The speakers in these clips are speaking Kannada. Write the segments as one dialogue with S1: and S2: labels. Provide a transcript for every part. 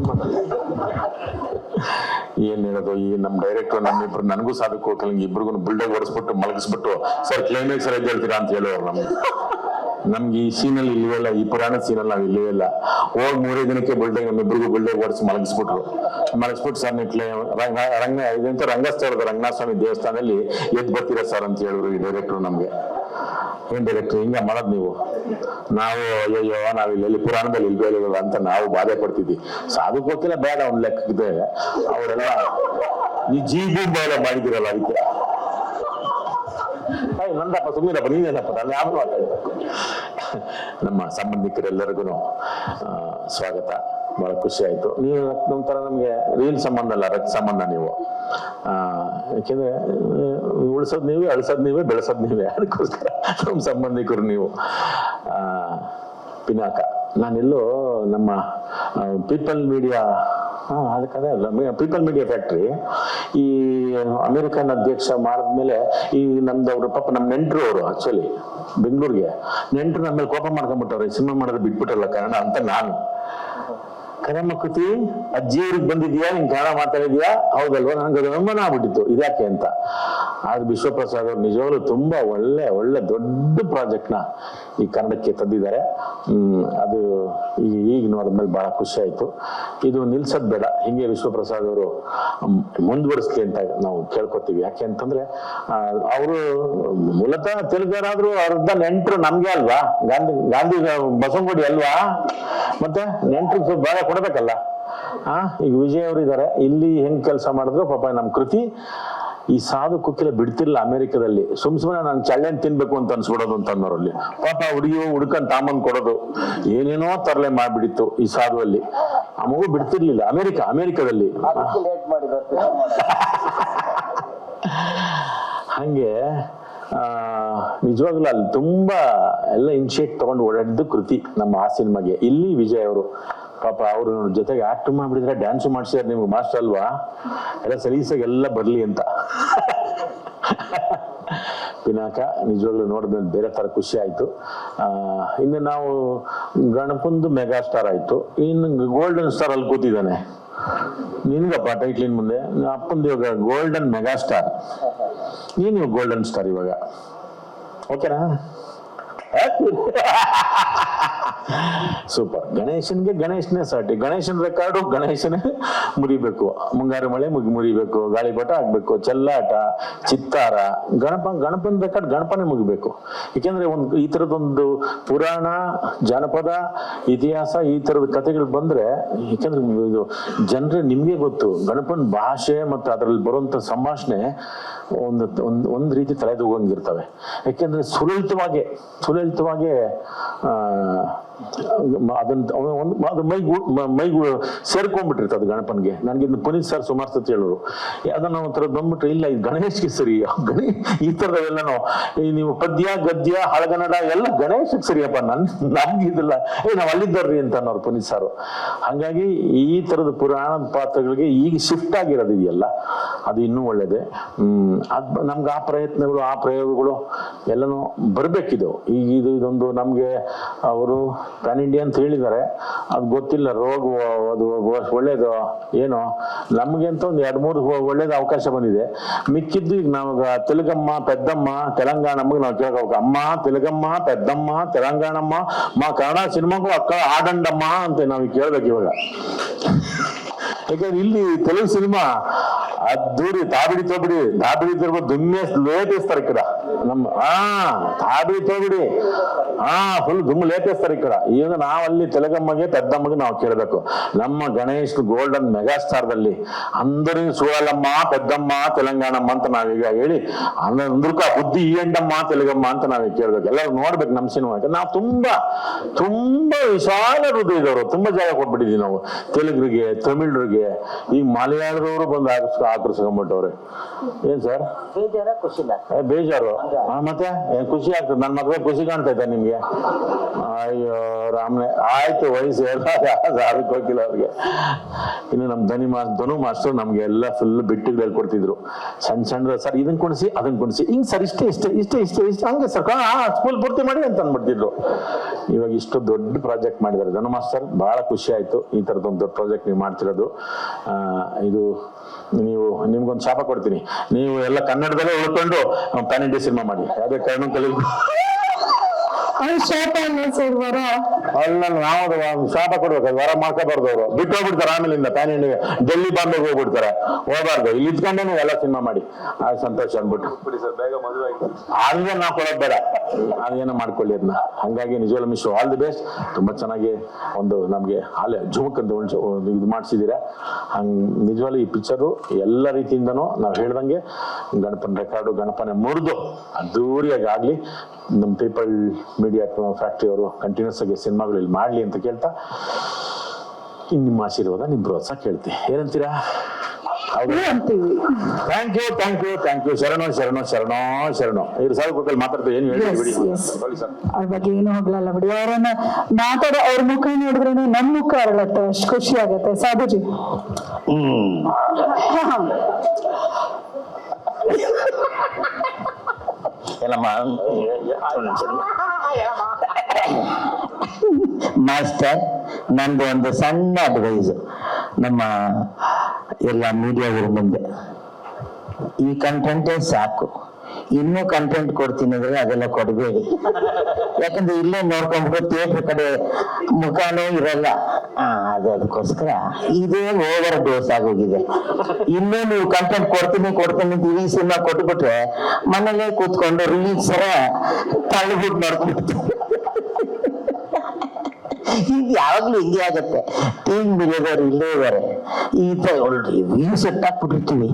S1: ಮಾತಾಡ್ತೀರಾ? ಏನ್ ಹೇಳೋದು, ಈ ನಮ್ ಡೈರೆಕ್ಟರ್ ನಮ್ಮಿಬ್ರು, ನನಗೂ ಸಾಧಕ್ ಹೋಗಲ್ಲ, ಇಬ್ರಿಗೂ ಬುಲ್ಡಾಗ್ ಹೊಡಿಸ್ಬಿಟ್ಟು ಮಲಗಿಸ್ಬಿಟ್ಟು ಸರ್ ಕ್ಲೈಮ್ಯಾಕ್ಸ್ ಎಲ್ಲ ಹೇಳ್ತೀರಾ ಅಂತ ಹೇಳೋರು. ನಮ್ಗೆ ಈ ಸೀನಲ್ಲಿ ಇಲ್ವೇ ಇಲ್ಲ, ಈ ಪುರಾಣ ಸೀನಲ್ಲಿ ನಾವು ಇಲ್ಲವೇ ಇಲ್ಲ. ಹೋಗ್ 3 ದಿನಕ್ಕೆ ಬುಲ್ಡಾಗ್ ನಮ್ಮಿಬ್ರಿಗೂ ಬುಲ್ಡಾಗ್ ಹೊಡಿಸಿ ಮಲಗಿಸ್ಬಿಟ್ಟು ಸರ್ ಇದಂತ ರಂಗಸ್ಥಳದ ರಂಗನಾಥ ಸ್ವಾಮಿ ದೇವಸ್ಥಾನದಲ್ಲಿ ಎದ್ದು ಬರ್ತೀರಾ ಸರ್ ಅಂತ ಹೇಳಿದ್ರು ಈ ಡೈರೆಕ್ಟರ್ ನಮ್ಗೆ. ಏನ್ ಡೈರೆಕ್ಟರ್ ಹಿಂಗ ಮಾಡೋದ್ ನೀವು? ನಾವು ಅಯ್ಯೋ ನಾವ್ ಇಲ್ಲಿ ಪುರಾಣದಲ್ಲಿ ಇಲ್ವೇ ಇಲ್ಲ ಅಂತ ನಾವು ಬಾಧೆ ಪಡ್ತಿದ್ವಿ. ಸಾಧಕ್ ಗೊತ್ತಿಲ್ಲ ಬೇಡ ಒಂದ್ ಲೆಕ್ಕಕ್ಕೆ, ಅವರೆಲ್ಲ ಈ ಜೀವ ಎಲ್ಲ ಮಾಡಿದಿರಲ್ಲ ಅದಕ್ಕೆ. ನಂದಪ್ಪ ಸುಮ್ಮನಿರಪ್ಪ, ನೀನೇನಪ್ಪ, ನಾನು ಯಾವ ಮಾತಾಡ್ಬೇಕು. ನಮ್ಮ ಸಂಬಂಧಿಕರೆಲ್ಲರಿಗೂ ಸ್ವಾಗತ. ಬಹಳ ಖುಷಿ ಆಯ್ತು. ನೀವು ಒಂಥರ ನಮ್ಗೆ ರೀಲ್ ಸಂಬಂಧ ಅಲ್ಲ, ರಕ್ತ ಸಂಬಂಧ ನೀವು. ಯಾಕೆಂದ್ರೆ ಉಳ್ಸೋದ್ ನೀವೇ, ಅಳ್ಸೋದ್ ನೀವೇ, ಬೆಳೆಸೋದ್ ನೀವೇ. ಅದಕ್ಕೋಸ್ಕರ ನಮ್ಮ ಸಂಬಂಧಿಕರು ನೀವು. ಪಿನಾಕ ನಾನೆಲ್ಲೋ ನಮ್ಮ ಪೀಪಲ್ ಮೀಡಿಯಾ, ಅದಕ್ಕದೇ ಅಲ್ಲ, ಪೀಪಲ್ ಮೀಡಿಯಾ ಫ್ಯಾಕ್ಟ್ರಿ ಈ ಅಮೆರಿಕನ್ ಅಧ್ಯಕ್ಷ ಮಾಡಿದ್ಮೇಲೆ ಈ ನಮ್ದವ್ರು ಪಾಪ ನಮ್ ನೆಂಟ್ರು ಅವರು ಆಕ್ಚುಲಿ ಬೆಂಗಳೂರಿಗೆ ನೆಂಟ್ರು ನಮ್ಮ ಮೇಲೆ ಕೋಪ ಮಾಡ್ಕೊಂಡ್ಬಿಟ್ಟವ್ರೆ, ಸಿನಿಮಾ ಮಾಡೋದು ಬಿಟ್ಬಿಟ್ಟಲ್ಲ ಕಾರಣ ಅಂತ. ನಾನು ಕರೆಮ್ಮ ಕೃತಿ ಅಜ್ಜಿ ಊರಿಗೆ ಬಂದಿದ್ಯಾ, ನಿನ್ ಕನ್ನಡ ಮಾತಾಡಿದ್ಯಾ? ಹೌದಲ್ವಾ? ನನಗೆ ಅದು ಅನುಮಾನ ಆಗ್ಬಿಟ್ಟಿತ್ತು ಇದ್ಯಾಕೆ ಅಂತ. ಆದ್ರೆ ವಿಶ್ವಪ್ರಸಾದ್ ಅವ್ರು ನಿಜವಾಗ್ಲೂ ತುಂಬಾ ಒಳ್ಳೆ ದೊಡ್ಡ ಪ್ರಾಜೆಕ್ಟ್ ನ ಈ ಕನ್ನಡಕ್ಕೆ ತಂದಿದ್ದಾರೆ. ಅದು ಈಗ ನೋಡಿದ್ಮೇಲೆ ಬಹಳ ಖುಷಿ ಆಯ್ತು. ಇದು ನಿಲ್ಸದ್ ಬೇಡ, ಹಿಂಗೆ ವಿಶ್ವಪ್ರಸಾದ್ ಅವರು ಮುಂದುವರಿಸ್ಲಿ ಅಂತ ನಾವು ಕೇಳ್ಕೊತೀವಿ. ಯಾಕೆ ಅಂತಂದ್ರೆ ಅವರು ಮೂಲತಃ ತೆಲುಗರಾದ್ರೂ ಅರ್ಧ ನೆಂಟ್ರು ನಮ್ಗೆ ಅಲ್ವಾ, ಗಾಂಧಿ ಬಸವನಗುಡಿ ಅಲ್ವಾ, ಮತ್ತೆ ನೆಂಟ್ರು ಭಾಗ ಕೊಡ್ಬೇಕಲ್ಲ. ಈಗ ವಿಜಯ್ ಅವರು ಇದಾರೆ ಇಲ್ಲಿ, ಹೆಂಗ್ ಕೆಲಸ ಮಾಡಿದ್ರು ಪಾಪ ನಮ್ ಕೃತಿ ಈ ಸಾಧು ಕುಕ್ಕಿಲ ಬಿಡ್ತಿರ್ಲಿಲ್ಲ ಅಮೆರಿಕದಲ್ಲಿ. ಸುಮ್ನೆ ನಾನು ಚಳ್ಳೆನ್ ತಿನ್ಬೇಕು ಅಂತ ಅನ್ಸ್ಬಿಡೋದು ಅಂತ ಅನ್ನೋರಲ್ಲಿ ಪಾಪ ಹುಡುಕನ್ ತಾಮಂದ್ ಕೊಡೋದು ಏನೇನೋ ತರಲೆ ಮಾಡ್ಬಿಡಿತ್ತು ಈ ಸಾಧುವಲ್ಲಿ. ಆ ಮಗು ಬಿಡ್ತಿರ್ಲಿಲ್ಲ ಅಮೆರಿಕದಲ್ಲಿ. ಹಂಗೆ ನಿಜವಾಗ್ಲೂ ಅಲ್ಲಿ ತುಂಬಾ ಎಲ್ಲ ಇನಿಷಿಯೇಟ್ ತಗೊಂಡು ಓಡಾಡಿದ್ದು ಕೃತಿ ನಮ್ಮ ಆ ಸಿನಿಮಾಗೆ. ಇಲ್ಲಿ ವಿಜಯ್ ಅವರು ಪಾಪ ಅವ್ರ ಜೊತೆಗೆ ಆಕ್ಟ್ ಮಾಡ್ಬಿಡಿದ್ರೆ ಡ್ಯಾನ್ಸ್ ಮಾಡ್ಸಿದ್ರೆ ನಿಮ್ಗೆ ಮಾಸ್ಟರ್ ಅಲ್ವಾ, ಎಲ್ಲ ಸಲೀಸಾಗಿ ಎಲ್ಲ ಬರ್ಲಿ ಅಂತ. ಪಿನಾಕ ನಿಜವಾಗ್ಲೂ ನೋಡಿದ್ಮೇಲೆ ಬೇರೆ ತರ ಖುಷಿ ಆಯ್ತು. ಇನ್ನು ನಾವು ಗಣಪಂದು ಮೆಗಾ ಸ್ಟಾರ್ ಆಯ್ತು, ಇನ್ನು ಗೋಲ್ಡನ್ ಸ್ಟಾರ್ ಅಲ್ಲಿ ಕೂತಿದ್ದಾನೆ. ನಿನ್ಗಪ್ಪ ಟೈಟ್ಲಿನ್ ಮುಂದೆ ಅಪ್ಪಂದು ಇವಾಗ ಗೋಲ್ಡನ್ ಮೆಗಾ ಸ್ಟಾರ್, ನೀನು ಗೋಲ್ಡನ್ ಸ್ಟಾರ್ ಇವಾಗ. ಓಕೆನಾ? ಸೂಪರ್. ಗಣೇಶನೇ ಸಾಟಿ. ಗಣೇಶನ್ ರೆಕಾರ್ಡು ಗಣೇಶನೇ ಮುರಿಬೇಕು. ಮುಂಗಾರು ಮಳೆ ಮುರಿಬೇಕು, ಗಾಳಿಪಟ ಆಗ್ಬೇಕು, ಚೆಲ್ಲಾಟ, ಚಿತ್ತಾರ, ಗಣಪನ ರೆಕಾರ್ಡ್ ಗಣಪನೇ ಮುಗಿಬೇಕು. ಯಾಕೆಂದ್ರೆ ಈ ತರದೊಂದು ಪುರಾಣ, ಜಾನಪದ, ಇತಿಹಾಸ, ಈ ತರದ ಕಥೆಗಳು ಬಂದ್ರೆ, ಯಾಕೆಂದ್ರೆ ಇದು ಜನರೇ ನಿಮ್ಗೆ ಗೊತ್ತು, ಗಣಪನ ಭಾಷೆ ಮತ್ತು ಅದರಲ್ಲಿ ಬರುವಂತ ಸಂಭಾಷಣೆ ಒಂದ್ ರೀತಿ ತಲೆದೂಗಂಗಿರ್ತವೆ. ಯಾಕೆಂದ್ರೆ ಸುಲಲಿತವಾಗಿ ಅದು ಮೈಗೂ ಸೇರ್ಕೊಂಡ್ಬಿಟ್ಟಿರ್ತದೆ ಗಣಪನ್ಗೆ. ನನ್ಗೆ ಇನ್ನು ಪುನೀತ್ ಸರ್ ಸುಮಾರು ಸತಿ ಹೇಳೋರು, ಅದನ್ನ ಒಂಥರ ಬಂದ್ಬಿಟ್ರೆ ಇಲ್ಲ ಇದು ಗಣೇಶ್ಗೆ ಸರಿ, ಈ ತರದವೆಲ್ಲನೋ ನೀವು ಪದ್ಯ ಗದ್ಯ ಹಳಗನ್ನಡ ಎಲ್ಲ ಗಣೇಶಕ್ಕೆ ಸರಿಯಪ್ಪ, ನಮ್ಗೆ ಇದಿಲ್ಲ, ನಾವ್ ಅಲ್ಲಿದ್ದಾರ್ರಿ ಅಂತ ಅನ್ನೋರು ಪುನೀತ್ ಸಾರು. ಹಂಗಾಗಿ ಈ ತರದ ಪುರಾಣದ ಪಾತ್ರಗಳಿಗೆ ಈಗ ಶಿಫ್ಟ್ ಆಗಿರೋದಿದೆಯಲ್ಲ, ಅದು ಇನ್ನೂ ಒಳ್ಳೇದೆ. ನಮ್ಗೆ ಆ ಪ್ರಯತ್ನಗಳು, ಆ ಪ್ರಯೋಗಗಳು ಎಲ್ಲನೂ ಬರ್ಬೇಕಿದು. ಈಗ ಇದೊಂದು ನಮ್ಗೆ ಅವರು ಪ್ಯಾನ್ ಇಂಡಿಯಾ ಅಂತ ಹೇಳಿದ್ದಾರೆ, ಅದು ಗೊತ್ತಿಲ್ಲ. ರೋಗ ಅದು ಒಳ್ಳೇದು ಏನೋ, ನಮ್ಗೆ ಅಂತ ಒಂದು 2-3 ಒಳ್ಳೇದು ಅವಕಾಶ ಬಂದಿದೆ. ಮಿಕ್ಕಿದ್ದು ಈಗ ನಾವು ತೆಲುಗಮ್ಮ ಪೆದ್ದಮ್ಮ ತೆಲಂಗಾಣಮ್ಮಗೆ ನಾವು ಕೇಳ್ಕೋಬೇಕು. ಅಮ್ಮ ತೆಲುಗಮ್ಮ ಪೆದ್ದಮ್ಮ ತೆಲಂಗಾಣಮ್ಮ ಮಾ ಕನ್ನಡ ಸಿನಿಮಾಗೂ ಅಕ್ಕ ಆಡಂಡಮ್ಮ ಅಂತ ನಾವು ಕೇಳ್ಬೇಕು ಇವಾಗ. ಯಾಕಂದ್ರೆ ಇಲ್ಲಿ ತೆಲುಗು ಸಿನಿಮಾ ಅದ್ದೂರಿ ತಾಬಿಡಿ ತೋಬಿಡಿ ತಿರ್ಬೋದು ದುಮ್ಮೆ ಲೇಪಿಸ್ತಾರೆ ಈ ಕಡೆ. ನಮ್ಮ ತಾಬಿಡಿ ತೋಬಿಡಿ ಫುಲ್ ದುಮ್ಮು ಲೇಪಿಸ್ತಾರೆ ಈ ಕಡೆ. ಈಗ ನಾವಲ್ಲಿ ತೆಲುಗಮ್ಮಗೆ ಪೆದ್ದಮ್ಮಗೆ ನಾವು ಕೇಳ್ಬೇಕು. ನಮ್ಮ ಗಣೇಶ್ ಗೋಲ್ಡನ್ ಮೆಗಾ ಸ್ಟಾರ್ದಲ್ಲಿ అందరూ చూడాలమ్మ పెద్దమ్మ తెలంగాణమ్మ ಅಂತ ನಾವೀಗ ಹೇಳಿ ಅಂದ್ರಕ ಬುದ್ಧಿ ಈ ಎಂಡಮ್ಮ ತೆಲುಗಮ್ಮ ಅಂತ ನಾವೀಗ ಕೇಳ್ಬೇಕು. ಎಲ್ಲರೂ ನೋಡ್ಬೇಕು ನಮ್ಮ ಸಿನಿಮಾ. ನಾವು ತುಂಬಾ ವಿಶಾಲ ಹೃದಯದವರು, ತುಂಬಾ ಜಾಗ ಕೊಟ್ಬಿಟ್ಟಿದೀವಿ ನಾವು ತೆಲುಗರಿಗೆ, ತಮಿಳ್ರಿಗೆ, ಈಗ ಮಲಯಾಳದವರು ಬಂದು ಆಕರ್ಸ್ಕೊಂಡ್ಬಿಟ್ಟವ್ರೆ. ಏನ್ ಸರ್ ಬೇಜಾರು? ಮತ್ತೆ ಖುಷಿ ಆಗ್ತದೆ. ನನ್ನ ಮಕ್ಳ ಖುಷಿ ಕಾಣ್ತಾ ಇದ್ದ ನಿಮ್ಗೆ? ಅಯ್ಯೋ ರಾಮನೆ, ಆಯ್ತು ವಯಸ್ಸು ಅದಕ್ಕೆ ಹೋಗಿಲ್ಲ ಅವ್ರಿಗೆ. ಇನ್ನು ನಮ್ ಧನು ಮಾಸ್ಟರ್ ನಮ್ಗೆ ಎಲ್ಲ ಫುಲ್ ಬಿಟ್ಟಿಗಳು ಹೇಳ್ಕೊಡ್ತಿದ್ರು. ಸಣ್ಣ ಸರ್ ಇದನ್ ಕೊಡಿಸಿ ಅದನ್ನ ಕೊಡಿಸಿ, ಹಿಂಗ್ ಸರ್ ಇಷ್ಟೇ ಹಂಗೆ ಸರ್ ಸ್ಕೂಲ್ ಪೂರ್ತಿ ಮಾಡಿ ಅಂತ ಅಂದ್ಬಿಡ್ತಿದ್ರು. ಇವಾಗ ಇಷ್ಟು ದೊಡ್ಡ ಪ್ರಾಜೆಕ್ಟ್ ಮಾಡಿದ್ದಾರೆ ಧನು ಮಾಸ್ಟರ್. ಬಹಳ ಖುಷಿ ಆಯ್ತು ಈ ತರದೊಂದು ದೊಡ್ಡ ಪ್ರಾಜೆಕ್ಟ್ ನೀವು ಮಾಡ್ತಿರೋದು. ಇದು ನೀವು ನಿಮ್ಗೊಂದು ಶಾಪ ಕೊಡ್ತೀನಿ, ನೀವು ಎಲ್ಲ ಕನ್ನಡದಲ್ಲೇ ಉಳ್ಕೊಂಡು ಪ್ಯಾನ್ ಇಂಡಿಯಾ ಸಿನಿಮಾ ಮಾಡಿ, ಯಾವುದೇ ಕಾರಣ ಅಲ್ಲ ನಾವು ಶಾಪ ಕೊಡ್ಬೇಕು, ವರ ಮಾಡ್ಕೋಬಾರ್ದು. ಅವರು ಬಿಟ್ಟು ಹೋಗ್ಬಿಡ್ತಾರೆ ಆಮೇಲಿಂದ ಪ್ಯಾನ್ ಇಂಡಿಯಾ, ಡೆಲ್ಲಿ ಬಾಂಬೆ ಹೋಗ್ಬಿಡ್ತಾರೆ, ಹೋಗ್ಬಾರ್ದು. ಇಲ್ಲಿ ಇದ್ಕೊಂಡೆ ನೀವು ಎಲ್ಲ ಸಿನಿಮಾ ಮಾಡಿ, ಆ ಸಂತೋಷ ಅಂದ್ಬಿಟ್ಟು ಆದ್ರೆ ನಾವು ಕೊಡೋದು ಬೇಡ, ಅದೇನೋ ಮಾಡ್ಕೊಳ್ಳಿ ಅದನ್ನ. ಹಂಗಾಗಿ ನಿಜವಾಗ್ಲೂ ಮಿಸ್ ಆಲ್ ದಿ ಬೆಸ್ಟ್. ತುಂಬಾ ಚೆನ್ನಾಗಿ ಒಂದು ನಮ್ಗೆ ಅಲ್ಲೇ ಜುಮಕ್ ಅಂತ ಇದು ಮಾಡಿಸಿದೀರಾ. ಹಂಗ್ ನಿಜವಾಗ್ಲೂ ಈ ಪಿಕ್ಚರು ಎಲ್ಲ ರೀತಿಯಿಂದನೂ ನಾವು ಹೇಳ್ದಂಗೆ ಗಣಪನ ರೆಕಾರ್ಡು, ಗಣಪನ ಮುರಿದು ಅದ್ದೂರಿಯಾಗಿ ಆಗ್ಲಿ. ನಮ್ಮ ಪೀಪಲ್ ಮೀಡಿಯಾ ಫ್ಯಾಕ್ಟ್ರಿ ಅವರು ಕಂಟಿನ್ಯೂಸ್ ಆಗಿ ಸಿನಿಮಾಗಳು ಇಲ್ಲಿ ಮಾಡ್ಲಿ ಅಂತ ಕೇಳ್ತಾ, ನಿಮ್ಮ ಆಶೀರ್ವಾದ, ನಿಮ್ಮ ಪ್ರೋತ್ಸಾಹ ಕೇಳ್ತೀವಿ. ಏನಂತೀರಾ? Thank you thank you thank you. ಶರಣೋ ಶರಣೋ ಶರಣೋ ಶರಣೋ. ಇವ್ರು ಸಾವಿರ ರೂಪಾಯಿ ಮಾತಾಡ್ತಾರೆ, ಏನು ಹೇಳಿ ಬಿಡಿ.
S2: ಅವ್ರ ಬಗ್ಗೆ ಏನು ಹೋಗ್ಲಲ್ಲ ಬಿಡಿ. ಅವರನ್ನ ಮಾತಾಡೋ ಅವ್ರ ಮುಖ ನೋಡಿದ್ರೆ ನಮ್ ಮುಖ ಅರಳತ್ತೆ, ಅಷ್ಟು ಖುಷಿ ಆಗತ್ತೆ. ಸಾಧುಜಿ
S3: ಮಾಸ್ಟರ್, ನಂದು ಒಂದು ಸಣ್ಣ ಅಡ್ವೈಸ್ ನಮ್ಮ ಎಲ್ಲ ಮೀಡಿಯಾಗಳ ಮುಂದೆ. ಈ ಕಂಟೆಂಟೇ ಸಾಕು, ಇನ್ನೂ ಕಂಟೆಂಟ್ ಕೊಡ್ತೀನಿ ಅಂದ್ರೆ ಅದೆಲ್ಲ ಕೊಡಬೇಡಿ. ಯಾಕಂದ್ರೆ ಇಲ್ಲೇ ನೋಡ್ಕೊಂಡ್ಬಿಟ್ಟು ಥಿಯೇಟರ್ ಕಡೆ ಮುಖಾನೇ ಇರಲ್ಲ. ಅದಕ್ಕೋಸ್ಕರ ಇದೇ ಓವರ್ ಡೋಸ್ ಆಗೋಗಿದೆ. ಇನ್ನೂ ನೀವು ಕಂಟೆಂಟ್ ಕೊಡ್ತೀನಿ ಅಂತ ಈ ಸಿನಿಮಾ ಕೊಟ್ಬಿಟ್ರೆ ಮನೇಲೆ ಕೂತ್ಕೊಂಡು ರಿಲೀಸ್ ಸರ ತಳ್ಳಿಬಿಟ್ಟು ನೋಡ್ಕೊಂಡು ಈಗ ಯಾವಾಗ್ಲೂ ಹಿಂಗೆ ಆಗತ್ತೆ. ಟೀಮ್ ಬಿಲಿಯದವ್ರು ಇಲ್ಲೇ ಇದ್ದಾರೆ. ಈ ತರ ವ್ಯೂ ಸೆಟ್ ಹಾಕ್ಬಿಟ್ಟಿರ್ತೀವಿ,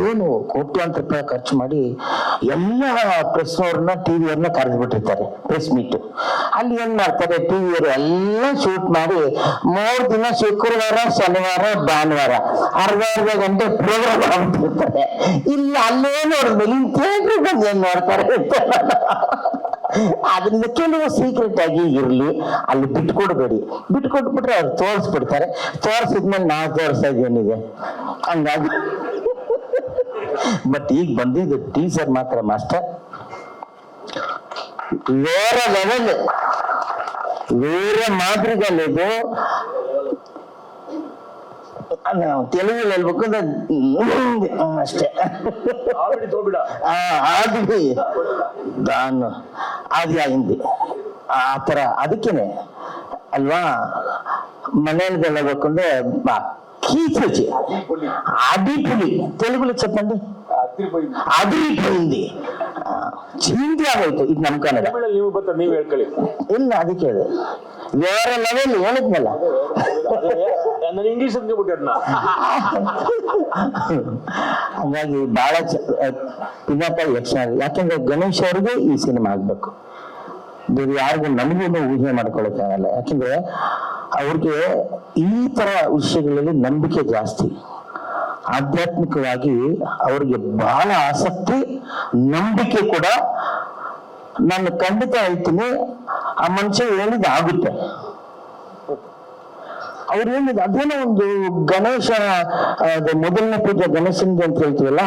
S3: ಏನು ಕೋಟ್ಯಾಂತರ ರೂಪಾಯಿ ಖರ್ಚು ಮಾಡಿ ಎಲ್ಲ ಪ್ರೆಸ್ ಅವ್ರನ್ನ ಟಿವಿಯವ್ರನ್ನ ಕರೆದ್ಬಿಟ್ಟಿರ್ತಾರೆ ಪ್ರೆಸ್ ಮೀಟ್. ಅಲ್ಲಿ ಏನ್ ಮಾಡ್ತಾರೆ, ಟಿವಿಯವರು ಎಲ್ಲ ಶೂಟ್ ಮಾಡಿ 3 ದಿನ ಶುಕ್ರವಾರ, ಶನಿವಾರ, ಭಾನುವಾರ ಅರ್ಧ ಗಂಟೆ ಪ್ರೋಗ್ರಾಮ್ ಆಗ್ಬಿಟ್ಟಿರ್ತಾರೆ. ಇಲ್ಲ ಅಲ್ಲೇ ನೋಡಿದ್ಮೇಲೆ ಇನ್ ಥಿಯೇಟರ್ ಬಂದು ಏನ್ ನೋಡ್ತಾರೆ. ಅದರಿಂದ ಕೆಲವು ಸೀಕ್ರೆಟ್ ಆಗಿ ಇರ್ಲಿ, ಅಲ್ಲಿ ಬಿಟ್ಕೊಡ್ಬೇಡಿ. ಬಿಟ್ಕೊಟ್ಬಿಟ್ರೆ ಅವ್ರು ತೋರಿಸ್ಬಿಡ್ತಾರೆ. ತೋರಿಸಿದ್ಮೇಲೆ ನಾವು ತೋರಿಸೋದು ಏನಿದೆ. ಹಂಗಾಗಿ ಬಟ್ ಈಗ ಬಂದಿದ್ದು ಟೀಸರ್ ಮಾತ್ರ ಮಾಸ್ಟರ್ ಬೇರೆ ಲೆವೆಲ್, ಬೇರೆ ಮಾದರಿಗಳಿದು. ತೆಲುಗಲ್ಲಿ ಹೇಳ್ಬೇಕು ಅಷ್ಟೇ. ಆದಿ ನಾನು ಆದಿ ಹಿಂದಿ ಆ ತರ. ಅದಕ್ಕೇನೆ ಅಲ್ವಾ ಮನೆಯಲ್ಲಿ ಹೇಳ್ಬೇಕು ಅಂದ್ರೆ కీచొచ్చి అడిపులి తెలుగులో చెప్పండి ಅದಿರಿపోయింది ಚಿಂತೆ ಆಗೋಯ್ತು. ಇದು ನಮ್ ಕನ್ನಡ
S1: ನೀವು ಹೇಳ್ಕೊಳ್ಳಿ.
S3: ಇಲ್ಲ ಅದಕ್ಕೆ ಅದು ಬೇರೆ ಲೆವೆಲ್ ಹೇಳಿದ್ನಲ್ಲ
S1: ಇಂಗ್ಲಿಷ್
S3: ಹಂಗಾಗಿ ಬಹಳ ಪಿನ್ನಪ್ಪ ಯಕ್ಷ. ಯಾಕಂದ್ರೆ ಗಣೇಶ್ ಅವ್ರಿಗೆ ಈ ಸಿನಿಮಾ ಆಗ್ಬೇಕು, ಬೇರೆ ಯಾರಿಗೂ ನಮಗೂ ಊಹೆ ಮಾಡ್ಕೊಳಕ್ಕಾಗಲ್ಲ. ಯಾಕಂದ್ರೆ ಅವ್ರಿಗೆ ಈ ತರ ವಿಷಯಗಳಲ್ಲಿ ನಂಬಿಕೆ ಜಾಸ್ತಿ. ಆಧ್ಯಾತ್ಮಿಕವಾಗಿ ಅವ್ರಿಗೆ ಬಹಳ ಆಸಕ್ತಿ, ನಂಬಿಕೆ ಕೂಡ. ನಾನು ಖಂಡಿತ ಹೇಳ್ತೀನಿ, ಆ ಮನುಷ್ಯ ಹೇಳಿದ ಆಗುತ್ತೆ. ಅವ್ರು ಹೇಳಿದ ಅದೇನೋ ಒಂದು ಗಣೇಶ ಮೊದಲನೇ ಪೂಜೆ ಗಣೇಶನ್ಗೆ ಅಂತ ಹೇಳ್ತೀವಲ್ಲ,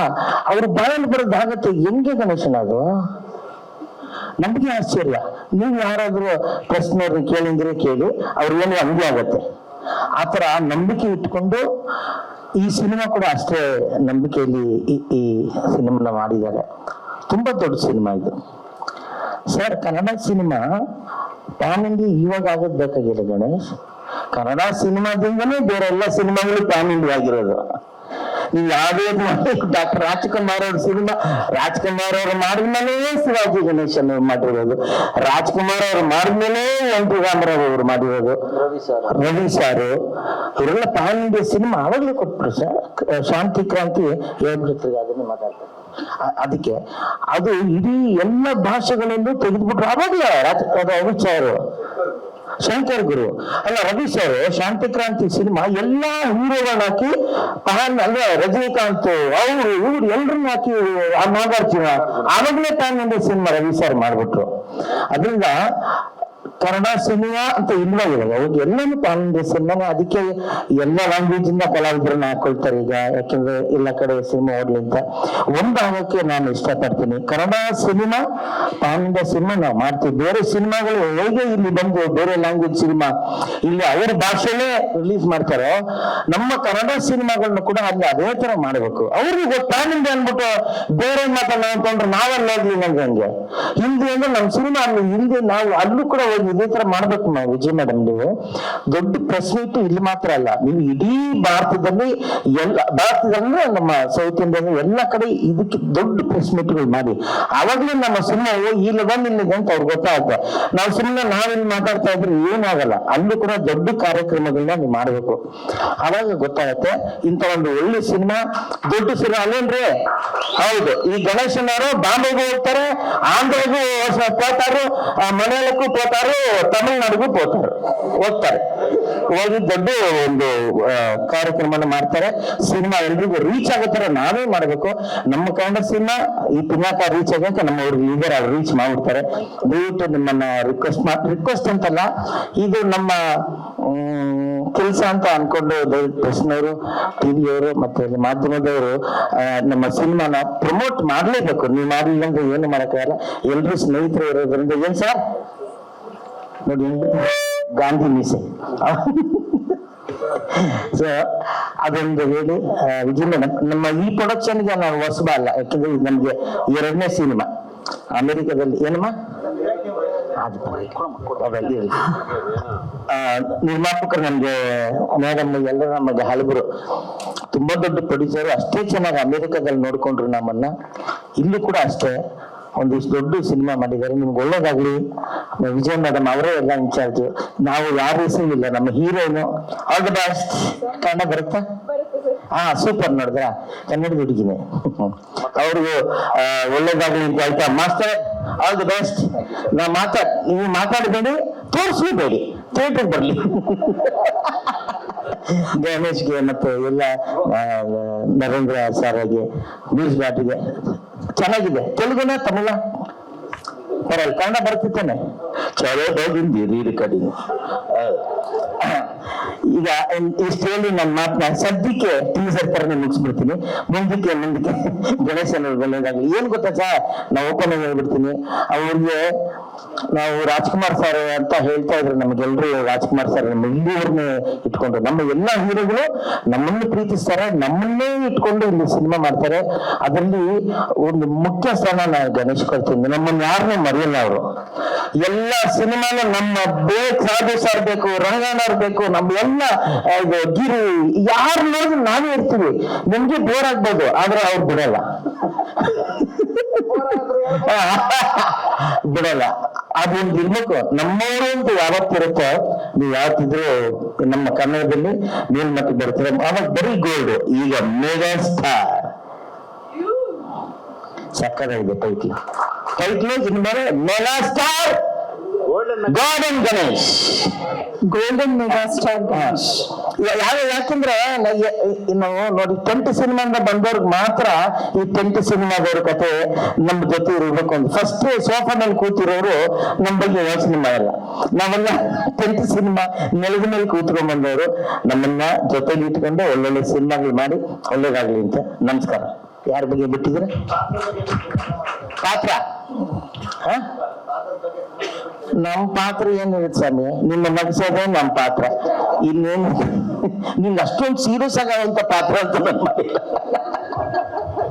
S3: ಅವ್ರು ಬಾಯಲ್ಲಿ ಬರೋದಾಗತ್ತೆ. ಹೆಂಗೆ ಗಣೇಶನ ಅದು ನಮ್ಗೆ ಆಶ್ಚರ್ಯ. ನೀವು ಯಾರಾದ್ರೂ ಪ್ರಶ್ನೆಯವ್ರನ್ನ ಕೇಳಿದ್ರೆ ಕೇಳಿ, ಅವ್ರಿಗೇನು ಹಂಗೆ ಆಗತ್ತೆ. ಆತರ ನಂಬಿಕೆ ಇಟ್ಕೊಂಡು ಈ ಸಿನಿಮಾ ಕೂಡ ಅಷ್ಟೇ ನಂಬಿಕೆಯಲ್ಲಿ ಈ ಸಿನಿಮಾನ ಮಾಡಿದ್ದಾರೆ. ತುಂಬಾ ದೊಡ್ಡ ಸಿನಿಮಾ ಇದು sir. Kannada cinema PAN India ಇವಾಗ ಆಗೋದ್ ಬೇಕಾಗಿಲ್ಲ ಗಣೇಶ್. ಕನ್ನಡ ಸಿನಿಮಾದಿಂದಲೇ ಬೇರೆ ಎಲ್ಲ ಸಿನಿಮಾಗಳು ಪ್ಯಾನ್ ಇಂಡಿಯಾ ಆಗಿರೋದು. ನೀವು ಯಾವ್ದೇ ಡಾಕ್ಟರ್ ರಾಜ್ಕುಮಾರ್ ಅವ್ರ ಸಿನಿಮಾ, ರಾಜ್ಕುಮಾರ್ ಅವ್ರು ಮಾಡಿದ್ಮೇಲೆ ಶಿವಾಜಿ ಗಣೇಶನ್ ಮಾಡಿರೋದು, ರಾಜ್ಕುಮಾರ್ ಅವ್ರು ಮಾಡಿದ್ಮೇಲೆ ಎನ್ ಟಿ ರಾಮರಾವ್ ಅವ್ರು ಮಾಡಿರೋದು, ರವಿ ಸಾರು ಇವರೆಲ್ಲ ಪ್ಯಾನ್ ಇಂಡಿಯಾ ಸಿನಿಮಾ ಅವಾಗಲೇ ಕೊಟ್ಬಿಟ್ರು ಸರ್. ಶಾಂತಿ ಕ್ರಾಂತಿ ಹೇಳ್ಬಿಡ್ತಾರೆ, ಅದನ್ನೇ ಮಾತಾಡ್ತಾರೆ. ಅದಕ್ಕೆ ಅದು ಇಡೀ ಎಲ್ಲ ಭಾಷೆಗಳಲ್ಲೂ ತೆಗೆದ್ಬಿಟ್ರು ಅವಾಗಲೇ. ರವಿ ಸಾರು, ಶಂಕರ್ ಗುರು ಅಲ್ಲ ರವಿ ಸರ್, ಶಾಂತಿ ಕ್ರಾಂತಿ ಸಿನಿಮಾ ಎಲ್ಲಾ ಹೀರೋಗಳನ್ನ ಹಾಕಿ ಪಹಾನ್ ಅಲ್ವಾ, ರಜನಿಕಾಂತ್ ಅವರು ಇವ್ರು ಎಲ್ರನ್ನ ಹಾಕಿ ನಾಗಾರ್ಜುನ, ಆವಾಗಲೇ ಪ್ಯಾನ್ ಇಂಡಿಯಾ ಸಿನಿಮಾ ರವಿ ಸರ್ ಮಾಡ್ಬಿಟ್ರು. ಅದರಿಂದ ಕನ್ನಡ ಸಿನಿಮಾ ಅಂತ ಇಲ್ವಾ ಇವಾಗ, ಅವಾಗ ಎಲ್ಲಾನು ಪಾನ್ ಸಿನಿಮಾನ, ಅದಕ್ಕೆ ಎಲ್ಲ ಲ್ಯಾಂಗ್ವೇಜ್ ಇಂದ ಕಲಾವಿದರನ್ನ ಹಾಕೊಳ್ತಾರೆ ಈಗ, ಯಾಕೆಂದ್ರೆ ಎಲ್ಲ ಕಡೆ ಸಿನಿಮಾ ಓಡ್ಲಿ ಅಂತ. ಒಂದಾಗಕ್ಕೆ ನಾನು ಇಷ್ಟಪಡ್ತೀನಿ, Kannada cinema PAN India cinema ನಾವು ಮಾಡ್ತೀವಿ. ಬೇರೆ ಸಿನಿಮಾಗಳು ಹೇಗೆ ಇಲ್ಲಿ ಬಂದು ಬೇರೆ ಲ್ಯಾಂಗ್ವೇಜ್ ಸಿನಿಮಾ ಇಲ್ಲಿ ಅವ್ರ ಭಾಷೆನೇ ರಿಲೀಸ್ ಮಾಡ್ತಾರೋ, ನಮ್ಮ ಕನ್ನಡ ಸಿನಿಮಾಗಳನ್ನ ಕೂಡ ಅಲ್ಲಿ ಅದೇ ತರ ಮಾಡ್ಬೇಕು. ಅವ್ರಿಗೆ ಪ್ಯಾನ್ ಇಂಡಿಯಾ ಅನ್ಬಿಟ್ಟು ಬೇರೆ ಮಾತನ್ನ ಅನ್ಕೊಂಡ್ರೆ ನಾವೆಲ್ಲ ಹೋಗ್ಲಿ ನಂಗೆ ಹಂಗೆ. ಹಿಂದಿ ಅಂದ್ರೆ ನಮ್ಮ ಸಿನಿಮಾ ಅಲ್ಲಿ ಹಿಂದಿ, ನಾವು ಅಲ್ಲೂ ಕೂಡ ಹೋಗಿ ಇದೇ ತರ ಮಾಡ್ಬೇಕು. ನಾವು ವಿಜಯ್ ಮೇಡಮ್, ನೀವು ದೊಡ್ಡ ಪ್ರೆಸ್ ಮೀಟ್ ಇಲ್ಲಿ ಮಾತ್ರ ಅಲ್ಲ, ನೀವು ಇಡೀ ಭಾರತದಲ್ಲಿ ಭಾರತದಲ್ಲಿ ನಮ್ಮ ಸೌತ್ ಇಂಡಿಯಾ ಎಲ್ಲ ಕಡೆ ಇದಕ್ಕೆ ದೊಡ್ಡ ಪ್ರೆಸ್ ಮೀಟ್ಗಳು ಮಾಡಿ, ಅವಾಗ್ಲೂ ನಮ್ಮ ಸಿನಿಮಾ ಈ ಲೆವೆಲ್ ಇಲ್ಲಿದೆ ಅಂತ ಅವ್ರಿಗೆ ಗೊತ್ತಾಗುತ್ತೆ. ನಾವು ಸುಮ್ಮನೆ ನಾವಿಲ್ಲಿ ಮಾತಾಡ್ತಾ ಇದ್ರೆ ಏನಾಗಲ್ಲ, ಅಲ್ಲೂ ಕೂಡ ದೊಡ್ಡ ಕಾರ್ಯಕ್ರಮಗಳನ್ನ ನೀವು ಮಾಡ್ಬೇಕು. ಅವಾಗ ಗೊತ್ತಾಗತ್ತೆ ಇಂಥ ಒಂದು ಒಳ್ಳೆ ಸಿನಿಮಾ, ದೊಡ್ಡ ಸಿನಿಮಾ ಅಲ್ಲೇನ್ರಿ. ಹೌದು, ಈ ಗಣೇಶನವರು ಬಾಂಬೆಗೂ ಹೋಗ್ತಾರೆ, ಆಂಧ್ರಗೂ ಹೋಗ್ತಾರೆ, ಮಲಯಾಳಕ್ಕೂ ಹೋಗ್ತಾರೆ, ತಮಿಳ್ನಾಡಿಗೂ ಹೋಗ್ತಾರೆ. ಹೋಗಿ ದೊಡ್ಡ ಒಂದು ಕಾರ್ಯಕ್ರಮನ ಮಾಡ್ತಾರೆ. ಸಿನಿಮಾ ಎಲ್ರಿಗೂ ರೀಚ್ ಆಗೋ ತರ ನಾವೇ ಮಾಡ್ಬೇಕು. ನಮ್ಮ ಕನ್ನಡ ಸಿನಿಮಾ ಈ ಪಿನಾಕ ರೀಚ್ ಆಗಕ್ಕೆ ನಮ್ಮ ಅವ್ರಿಗೆ ಲೀಡರ್ ಅವ್ರು ರೀಚ್ ಮಾಡ್ಬಿಡ್ತಾರೆ. ದಯವಿಟ್ಟು ನಿಮ್ಮನ್ನ ರಿಕ್ವೆಸ್ಟ್ ಅಂತಲ್ಲ, ಇದು ನಮ್ಮ ಕೆಲಸ ಅಂತ ಅನ್ಕೊಂಡು ಪ್ರೆಸ್ನವರು, ಟಿವಿಯವರು ಮತ್ತೆ ಮಾಧ್ಯಮದವರು ನಮ್ಮ ಸಿನಿಮಾನ ಪ್ರಮೋಟ್ ಮಾಡ್ಲೇಬೇಕು. ನೀವು ಮಾಡಲಿಲ್ಲ ಅಂದ್ರೆ ಏನು ಮಾಡಕ್ಕಾಗಲ್ಲ. ಎಲ್ರು ಸ್ನೇಹಿತರು ಇರೋದ್ರಿಂದ. ಏನ್ ಸರ್ ನೋಡಿ, ಗಾಂಧಿ ಮೀಸೆ ಸೊ ಅದೊಂದು ಹೇಳಿ. ವಿಜಯ್ ಮೇಡಮ್, ನಮ್ಮ ಈ ಪ್ರೊಡಕ್ಷನ್ಗೆ ನಾವು ಹೊಸಬ ಅಲ್ಲ, ಯಾಕಂದ್ರೆ ಇದು ನಮ್ಗೆ 2ನೇ ಸಿನಿಮಾ ಅಮೆರಿಕದಲ್ಲಿ. ಏನಮ್ಮ ನಿರ್ಮಾಪಕರು ನಮ್ಗೆ ಮೇಡಮ್ ಎಲ್ಲರೂ ನಮಗೆ ಹಲವರು ತುಂಬಾ ದೊಡ್ಡ ಪ್ರೊಡ್ಯೂಸರ್, ಅಷ್ಟೇ ಚೆನ್ನಾಗಿ ಅಮೆರಿಕದಲ್ಲಿ ನೋಡ್ಕೊಂಡ್ರು ನಮ್ಮನ್ನ. ಇಲ್ಲೂ ಕೂಡ ಅಷ್ಟೇ ಒಂದಿಷ್ಟು ದೊಡ್ಡ ಸಿನಿಮಾ ಮಾಡಿದ್ದಾರೆ. ನಿಮ್ಗೆ ಒಳ್ಳೇದಾಗ್ಲಿ. ವಿಜಯ್ ಮೇಡಮ್ ಅವರೇ ಎಲ್ಲ ಇನ್ಚಾರ್ಜ್, ನಾವು ಯಾರ ಹೆಸರು ಇಲ್ಲ. ನಮ್ಮ ಹೀರೋನು ಆಲ್ ದ ಬೆಸ್ಟ್. ಕನ್ನಡ ಬರುತ್ತಾ? ಸೂಪರ್. ನೋಡಿದ್ರ ಕನ್ನಡ ಹುಡುಗಿನೇ. ಅವ್ರಿಗೂ ಒಳ್ಳೇದಾಗ್ಲಿ ಅಂತ ಹೇಳ್ತಾ, ಮಾಸ್ಟರ್ ಆಲ್ ದಿ ಬೆಸ್ಟ್. ನೀವು ಮಾತಾಡಬೇಡಿ, ತೋರಿಸ್ಲೇಬೇಡಿ, ಥಿಯೇಟರ್ ಬರ್ಲಿ. ಗಣೇಶ್ಗೆ ಮತ್ತೆ ಎಲ್ಲ ನರೇಂದ್ರ ಸಾರ್ಗೆ, ಬೀರ್ಸ್ ಘಾಟಿಗೆ ಚೆನ್ನಾಗಿದೆ. ತೆಲುಗುನ ತಮಿಳ ಬರಲ್ಲ, ಕನ್ನಡ ಬರ್ತಿತ್ತೇನೆ. ಚಲೋ ಹಿಂದಿ ರೆಕಾರ್ಡಿಂಗ್. ಈಗ ಇಷ್ಟು ಹೇಳಿ ನನ್ನ ಮಾತನ್ನ ಸದ್ಯಕ್ಕೆ ಟೀಸರ್ ತರನೇ ಮುಗಿಸ್ಬಿಡ್ತೀನಿ. ಮುಂದಕ್ಕೆ ಗಣೇಶನ ಒಳ್ಳೇದಾಗಲಿ. ಏನ್ ಗೊತ್ತಾ ಸರ್, ನಾವು ಓಪನ್ ಆಗಿ ಹೇಳ್ಬಿಡ್ತೀನಿ. ಅವ್ರಿಗೆ ನಾವು ರಾಜ್ಕುಮಾರ್ ಸರ್ ಅಂತ ಹೇಳ್ತಾ ಇದ್ರು, ನಮ್ಗೆಲ್ರು ರಾಜ್ಕುಮಾರ್ ಸರ್ ನಮ್ಮ ಇಲ್ಲಿಯವ್ರನ್ನೇ ಇಟ್ಕೊಂಡು, ನಮ್ಮ ಎಲ್ಲಾ ಹೀರೋಗಳು ನಮ್ಮನ್ನು ಪ್ರೀತಿಸ್ತಾರೆ, ನಮ್ಮನ್ನೇ ಇಟ್ಕೊಂಡು ಇಲ್ಲಿ ಸಿನಿಮಾ ಮಾಡ್ತಾರೆ. ಅದರಲ್ಲಿ ಒಂದು ಮುಖ್ಯ ಸ್ಥಾನ ನಾನು ಗಣೇಶ್ ಕೊಡ್ತೀನಿ. ನಮ್ಮನ್ನ ಯಾರನ್ನೂ ಮರೆಯಲ್ಲ ಅವರು. ಎಲ್ಲ ಸಿನಿಮಾನು ನಮ್ಮ ಸಾಧು ಸರ್ ಬೇಕು, ರಂಗಣ್ಣವ್ರು ಬೇಕು, ನಮ್ಮ ಎಲ್ಲ ಗಿರಿ ಯಾರು ನೋಡಿದ್ರು ನಾವೇ ಇರ್ತೀವಿ. ನಿಮ್ಗೆ ಬೋರ್ ಆಗ್ಬೋದು, ಆದ್ರೆ ಅವ್ರು ಬಿಡಲ್ಲ. ಬಿಡಲ್ಲ. ಅದೊಂದು ಇರ್ಬೇಕು. ನಮ್ಮವರು ಅಂತ ಯಾವತ್ತಿರುತ್ತೋ, ನೀವು ಯಾವತ್ತಿದ್ರು ನಮ್ಮ ಕನ್ನಡದಲ್ಲಿ ಮೇಲ್ಮಟ್ಟಿಗೆ ಬರ್ತಾರೆ. ಅವಾಗ ಬರೀ ಗೋಲ್ಡ್, ಈಗ ಮೆಗಾ ಸ್ಟಾರ್. ಸಕ್ಕತ್ತಾಗಿದೆ ಟೈಟ್ಲು ಇನ್ಮೇಲೆ mega star golden Ganesh.
S2: Golden mega star Ganesh.
S3: ಯಾಕಂದ್ರೆ ನಾವು ನೋಡಿ 10 ಸಿನಿಮಾದಿಂದ ಬಂದವ್ರಿಗೆ ಮಾತ್ರ ಈ 10 ಸಿನಿಮಾದವ್ರ ಕತೆ ನಮ್ಮ ಜೊತೆ ಇರ್ಬೇಕು ಅಂತ. ಫಸ್ಟ್ ಸೋಫಾನಲ್ಲಿ ಕೂತಿರೋರು ನಮ್ಮ ಬಗ್ಗೆ ಯೋಚನೆ ಮಾಡಲ್ಲ. ನಾವೆಲ್ಲ 10 ಸಿನಿಮಾ ನೆಲದ ಮೇಲೆ ಕೂತ್ಕೊಂಡ್ ಬಂದವರು, ನಮ್ಮನ್ನ ಜೊತೆಲಿ ಇಟ್ಕೊಂಡು ಒಳ್ಳೊಳ್ಳೆ ಸಿನಿಮಾಗಳು ಮಾಡಿ ಒಳ್ಳೇದಾಗ್ಲಿ ಅಂತ. ನಮಸ್ಕಾರ. ಯಾರ ಬಗ್ಗೆ ಬಿಟ್ಟಿದ್ರೆ ಪಾತ್ರ? ನಮ್ಮ ಪಾತ್ರ ಏನಿರುತ್ತೆ ಸ್ವಾಮಿ, ನಿಮ್ಮ ನಗಿಸೋದೇ ನಮ್ಮ ಪಾತ್ರ. ಇನ್ನೇನು ನಿಮ್ಗೆ ಅಷ್ಟೊಂದು ಸೀರಿಯಸ್ ಆಗುವಂತ ಪಾತ್ರ ಅಂತ ನಾನು ಮಾಡಿಲ್ಲ.